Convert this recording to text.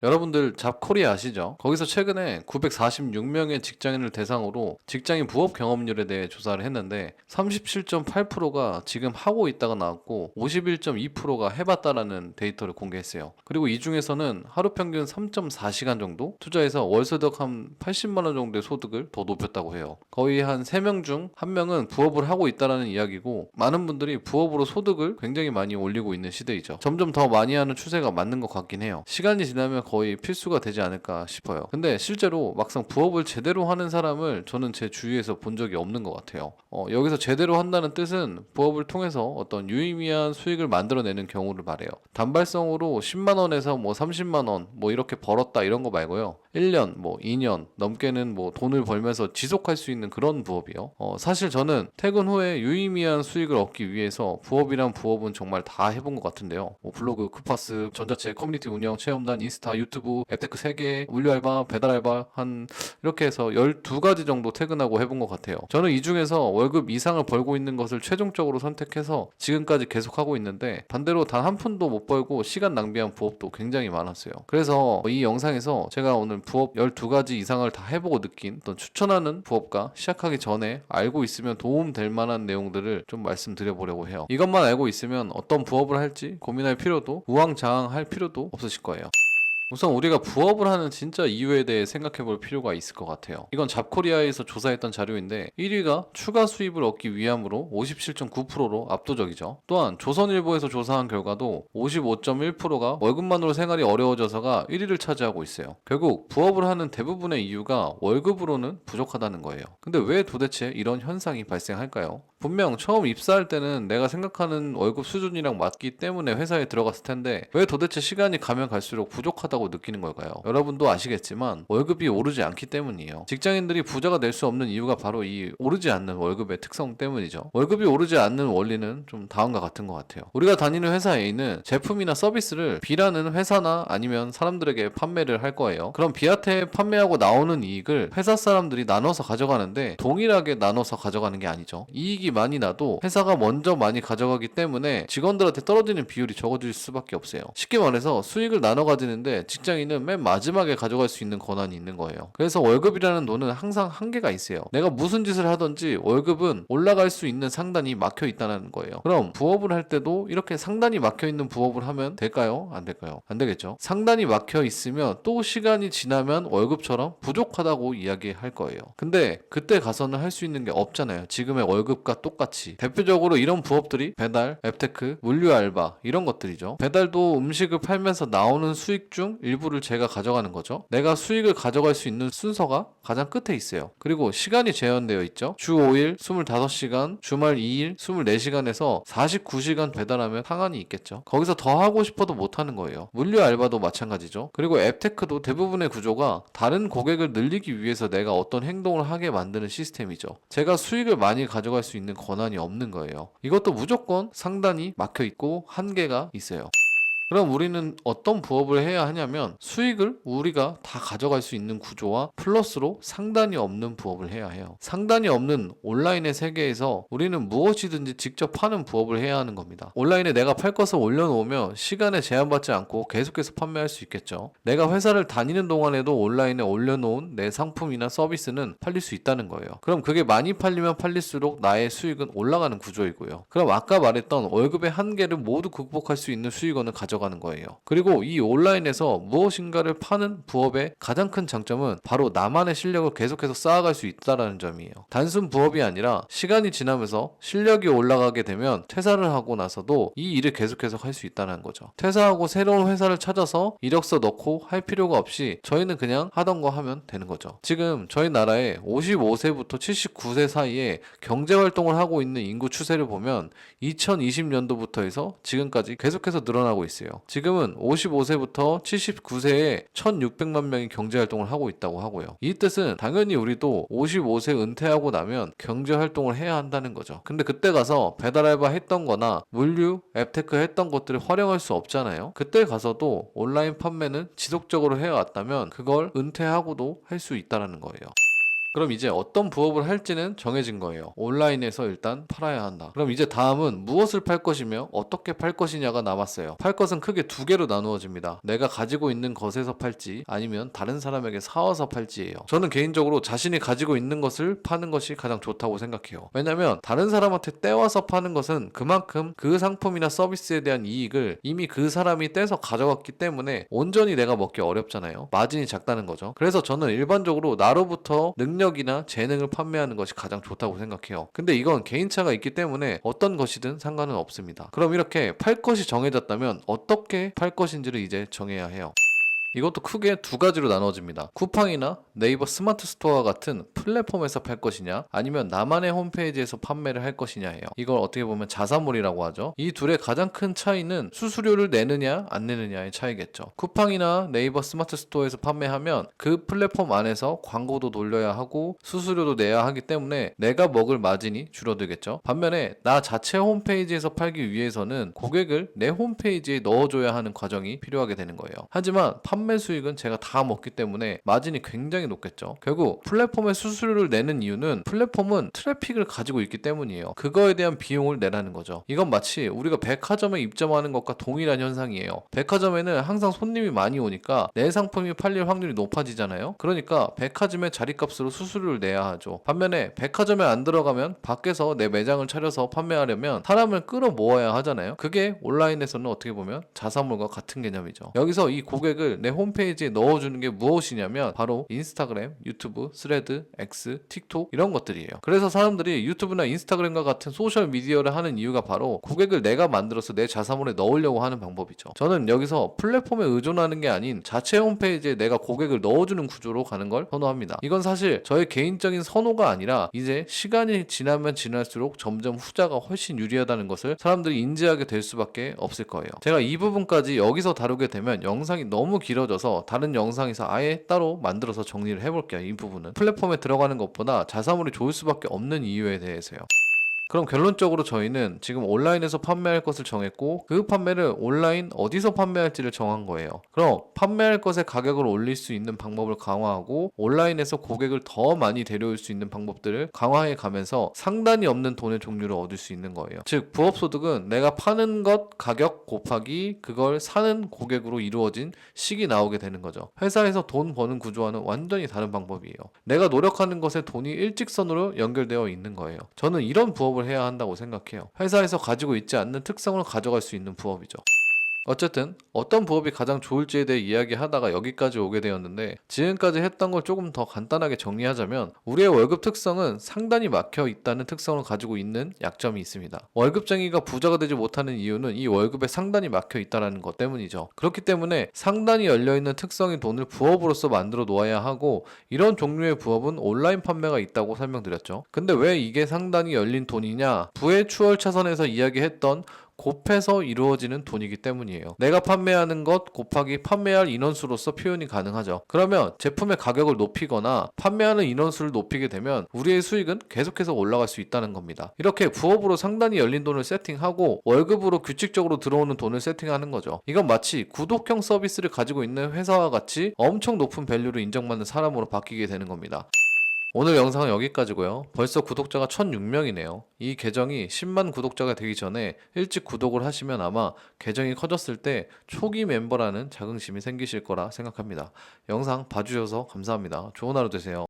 여러분들 잡코리아 아시죠? 거기서 최근에 946명의 직장인을 대상으로 직장인 부업 경험률에 대해 조사를 했는데 37.8%가 지금 하고 있다가 나왔고 51.2%가 해봤다라는 데이터를 공개했어요. 그리고 이 중에서는 하루 평균 3.4시간 정도 투자해서 월소득 한 80만 원 정도의 소득을 더 높였다고 해요. 거의 한 3명 중 1명은 부업을 하고 있다라는 이야기고, 많은 분들이 부업으로 소득을 굉장히 많이 올리고 있는 시대이죠. 점점 더 많이 하는 추세가 맞는 것 같긴 해요. 시간이 지나면 거의 필수가 되지 않을까 싶어요. 근데 실제로 막상 부업을 제대로 하는 사람을 저는 제 주위에서 본 적이 없는 것 같아요. 여기서 제대로 한다는 뜻은 부업을 통해서 어떤 유의미한 수익을 만들어내는 경우를 말해요. 단발성으로 10만 원에서 뭐 30만 원 뭐 이렇게 벌었다 이런 거 말고요. 1년 뭐 2년 넘게는 뭐 돈을 벌면서 지속할 수 있는 그런 부업이요. 사실 저는 퇴근 후에 유의미한 수익을 얻기 위해서 부업이란 부업은 정말 다 해본 것 같은데요. 뭐 블로그, 쿠파스, 전자책, 커뮤니티 운영, 체험단, 인스타, 유튜브, 앱테크 3개, 물류알바, 배달알바 한 이렇게 해서 12가지 정도 퇴근하고 해본 것 같아요. 저는 이 중에서 월급 이상을 벌고 있는 것을 최종적으로 선택해서 지금까지 계속하고 있는데, 반대로 단 한 푼도 못 벌고 시간 낭비한 부업도 굉장히 많았어요. 그래서 이 영상에서 제가 오늘 부업 12가지 이상을 다 해보고 느낀 어떤 추천하는 부업과 시작하기 전에 알고 있으면 도움 될 만한 내용들을 좀 말씀드려보려고 해요. 이것만 알고 있으면 어떤 부업을 할지 고민할 필요도 우왕좌왕할 필요도 없으실 거예요. 우선 우리가 부업을 하는 진짜 이유에 대해 생각해 볼 필요가 있을 것 같아요. 이건 잡코리아에서 조사했던 자료인데 1위가 추가 수입을 얻기 위함으로 57.9%로 압도적이죠. 또한 조선일보에서 조사한 결과도 55.1%가 월급만으로 생활이 어려워져서가 1위를 차지하고 있어요. 결국 부업을 하는 대부분의 이유가 월급으로는 부족하다는 거예요. 근데 왜 도대체 이런 현상이 발생할까요? 분명 처음 입사할 때는 내가 생각하는 월급 수준이랑 맞기 때문에 회사에 들어갔을 텐데, 왜 도대체 시간이 가면 갈수록 부족하다고 느끼는 걸까요? 여러분도 아시겠지만 월급이 오르지 않기 때문이에요. 직장인들이 부자가 될 수 없는 이유가 바로 이 오르지 않는 월급의 특성 때문이죠. 월급이 오르지 않는 원리는 좀 다음과 같은 것 같아요. 우리가 다니는 회사 A는 제품이나 서비스를 B라는 회사나 아니면 사람들에게 판매를 할 거예요. 그럼 B한테 판매하고 나오는 이익을 회사 사람들이 나눠서 가져가는데, 동일하게 나눠서 가져가는 게 아니죠. 이익이 많이 나도 회사가 먼저 많이 가져가기 때문에 직원들한테 떨어지는 비율이 적어질 수밖에 없어요. 쉽게 말해서 수익을 나눠 가지는데 직장인은 맨 마지막에 가져갈 수 있는 권한이 있는 거예요. 그래서 월급이라는 돈은 항상 한계가 있어요. 내가 무슨 짓을 하든지 월급은 올라갈 수 있는 상단이 막혀 있다는 거예요. 그럼 부업을 할 때도 이렇게 상단이 막혀 있는 부업을 하면 될까요? 안 될까요? 안 되겠죠. 상단이 막혀 있으면 또 시간이 지나면 월급처럼 부족하다고 이야기할 거예요. 근데 그때 가서는 할 수 있는 게 없잖아요. 지금의 월급과 똑같이. 대표적으로 이런 부업들이 배달, 앱테크, 물류 알바 이런 것들이죠. 배달도 음식을 팔면서 나오는 수익 중 일부를 제가 가져가는 거죠. 내가 수익을 가져갈 수 있는 순서가 가장 끝에 있어요. 그리고 시간이 제한되어 있죠. 주 5일 25시간, 주말 2일 24시간에서 49시간 배달하면 상한이 있겠죠. 거기서 더 하고 싶어도 못 하는 거예요. 물류 알바도 마찬가지죠. 그리고 앱테크도 대부분의 구조가 다른 고객을 늘리기 위해서 내가 어떤 행동을 하게 만드는 시스템이죠. 제가 수익을 많이 가져갈 수 있는 권한이 없는 거예요. 이것도 무조건 상단이 막혀 있고 한계가 있어요. 그럼 우리는 어떤 부업을 해야 하냐면, 수익을 우리가 다 가져갈 수 있는 구조와 플러스로 상단이 없는 부업을 해야 해요. 상단이 없는 온라인의 세계에서 우리는 무엇이든지 직접 파는 부업을 해야 하는 겁니다. 온라인에 내가 팔 것을 올려놓으면 시간에 제한받지 않고 계속해서 판매할 수 있겠죠. 내가 회사를 다니는 동안에도 온라인에 올려놓은 내 상품이나 서비스는 팔릴 수 있다는 거예요. 그럼 그게 많이 팔리면 팔릴수록 나의 수익은 올라가는 구조이고요. 그럼 아까 말했던 월급의 한계를 모두 극복할 수 있는 수익원을 가져가는 거예요. 그리고 이 온라인에서 무엇인가를 파는 부업의 가장 큰 장점은 바로 나만의 실력을 계속해서 쌓아갈 수 있다는 점이에요. 단순 부업이 아니라 시간이 지나면서 실력이 올라가게 되면 퇴사를 하고 나서도 이 일을 계속해서 할 수 있다는 거죠. 퇴사하고 새로운 회사를 찾아서 이력서 넣고 할 필요가 없이 저희는 그냥 하던 거 하면 되는 거죠. 지금 저희 나라에 55세부터 79세 사이에 경제활동을 하고 있는 인구 추세를 보면 2020년도부터 해서 지금까지 계속해서 늘어나고 있어요. 지금은 55세부터 79세에 1600만 명이 경제활동을 하고 있다고 하고요. 이 뜻은 당연히 우리도 55세 은퇴하고 나면 경제활동을 해야 한다는 거죠. 근데 그때 가서 배달알바 했던 거나 물류, 앱테크 했던 것들을 활용할 수 없잖아요. 그때 가서도 온라인 판매는 지속적으로 해왔다면 그걸 은퇴하고도 할 수 있다는 거예요. 그럼 이제 어떤 부업을 할지는 정해진 거예요. 온라인에서 일단 팔아야 한다. 그럼 이제 다음은 무엇을 팔 것이며 어떻게 팔 것이냐가 남았어요. 팔 것은 크게 두 개로 나누어집니다. 내가 가지고 있는 것에서 팔지 아니면 다른 사람에게 사와서 팔지예요. 저는 개인적으로 자신이 가지고 있는 것을 파는 것이 가장 좋다고 생각해요. 왜냐면 다른 사람한테 떼와서 파는 것은 그만큼 그 상품이나 서비스에 대한 이익을 이미 그 사람이 떼서 가져갔기 때문에 온전히 내가 먹기 어렵잖아요. 마진이 작다는 거죠. 그래서 저는 일반적으로 나로부터 능력이나 재능을 판매하는 것이 가장 좋다고 생각해요. 근데 이건 개인차가 있기 때문에 어떤 것이든 상관은 없습니다. 그럼 이렇게 팔 것이 정해졌다면 어떻게 팔 것인지를 이제 정해야 해요. 이것도 크게 두 가지로 나눠집니다. 쿠팡이나 네이버 스마트 스토어 같은 플랫폼에서 팔 것이냐 아니면 나만의 홈페이지에서 판매를 할 것이냐예요. 이걸 어떻게 보면 자사몰이라고 하죠. 이 둘의 가장 큰 차이는 수수료를 내느냐 안 내느냐의 차이겠죠. 쿠팡이나 네이버 스마트 스토어에서 판매하면 그 플랫폼 안에서 광고도 돌려야 하고 수수료도 내야 하기 때문에 내가 먹을 마진이 줄어들겠죠. 반면에 나 자체 홈페이지에서 팔기 위해서는 고객을 내 홈페이지에 넣어줘야 하는 과정이 필요하게 되는 거예요. 하지만 판매 수익은 제가 다 먹기 때문에 마진이 굉장히 높겠죠. 결국 플랫폼에 수수료를 내는 이유는 플랫폼은 트래픽을 가지고 있기 때문이에요. 그거에 대한 비용을 내라는 거죠. 이건 마치 우리가 백화점에 입점하는 것과 동일한 현상이에요. 백화점에는 항상 손님이 많이 오니까 내 상품이 팔릴 확률이 높아지잖아요. 그러니까 백화점의 자리값으로 수수료를 내야 하죠. 반면에 백화점에 안 들어가면 밖에서 내 매장을 차려서 판매하려면 사람을 끌어모아야 하잖아요. 그게 온라인에서는 어떻게 보면 자사몰과 같은 개념이죠. 여기서 이 고객을 내 홈페이지에 넣어주는 게 무엇이냐면 바로 인스타그램, 유튜브, 스레드, X, 틱톡 이런 것들이에요. 그래서 사람들이 유튜브나 인스타그램과 같은 소셜 미디어를 하는 이유가 바로 고객을 내가 만들어서 내 자사몰에 넣으려고 하는 방법이죠. 저는 여기서 플랫폼에 의존하는 게 아닌 자체 홈페이지에 내가 고객을 넣어주는 구조로 가는 걸 선호합니다. 이건 사실 저의 개인적인 선호가 아니라 이제 시간이 지나면 지날수록 점점 후자가 훨씬 유리하다는 것을 사람들이 인지하게 될 수밖에 없을 거예요. 제가 이 부분까지 여기서 다루게 되면 영상이 너무 길어져서 다른 영상에서 아예 따로 만들어서 정리를 해볼게요. 이 부분은 플랫폼에 들어가는 것보다 자사몰이 좋을 수밖에 없는 이유에 대해서요. 그럼 결론적으로 저희는 지금 온라인에서 판매할 것을 정했고 그 판매를 온라인 어디서 판매할지를 정한 거예요. 그럼 판매할 것의 가격을 올릴 수 있는 방법을 강화하고 온라인에서 고객을 더 많이 데려올 수 있는 방법들을 강화해 가면서 상단이 없는 돈의 종류를 얻을 수 있는 거예요. 즉 부업소득은 내가 파는 것 가격 곱하기 그걸 사는 고객으로 이루어진 식이 나오게 되는 거죠. 회사에서 돈 버는 구조와는 완전히 다른 방법이에요. 내가 노력하는 것에 돈이 일직선으로 연결되어 있는 거예요. 저는 이런 부업을 해야 한다고 생각해요. 회사에서 가지고 있지 않는 특성을 가져갈 수 있는 부업이죠. 어쨌든 어떤 부업이 가장 좋을지에 대해 이야기하다가 여기까지 오게 되었는데 지금까지 했던 걸 조금 더 간단하게 정리하자면 우리의 월급 특성은 상단이 막혀 있다는 특성을 가지고 있는 약점이 있습니다. 월급쟁이가 부자가 되지 못하는 이유는 이 월급에 상단이 막혀 있다는 것 때문이죠. 그렇기 때문에 상단이 열려있는 특성의 돈을 부업으로서 만들어 놓아야 하고 이런 종류의 부업은 온라인 판매가 있다고 설명드렸죠. 근데 왜 이게 상단이 열린 돈이냐? 부의 추월 차선에서 이야기했던 곱해서 이루어지는 돈이기 때문이에요. 내가 판매하는 것 곱하기 판매할 인원수로서 표현이 가능하죠. 그러면 제품의 가격을 높이거나 판매하는 인원수를 높이게 되면 우리의 수익은 계속해서 올라갈 수 있다는 겁니다. 이렇게 부업으로 상단이 열린 돈을 세팅하고 월급으로 규칙적으로 들어오는 돈을 세팅하는 거죠. 이건 마치 구독형 서비스를 가지고 있는 회사와 같이 엄청 높은 밸류를 인정받는 사람으로 바뀌게 되는 겁니다. 오늘 영상은 여기까지고요. 벌써 구독자가 1006명이네요. 이 계정이 10만 구독자가 되기 전에 일찍 구독을 하시면 아마 계정이 커졌을 때 초기 멤버라는 자긍심이 생기실 거라 생각합니다. 영상 봐주셔서 감사합니다. 좋은 하루 되세요.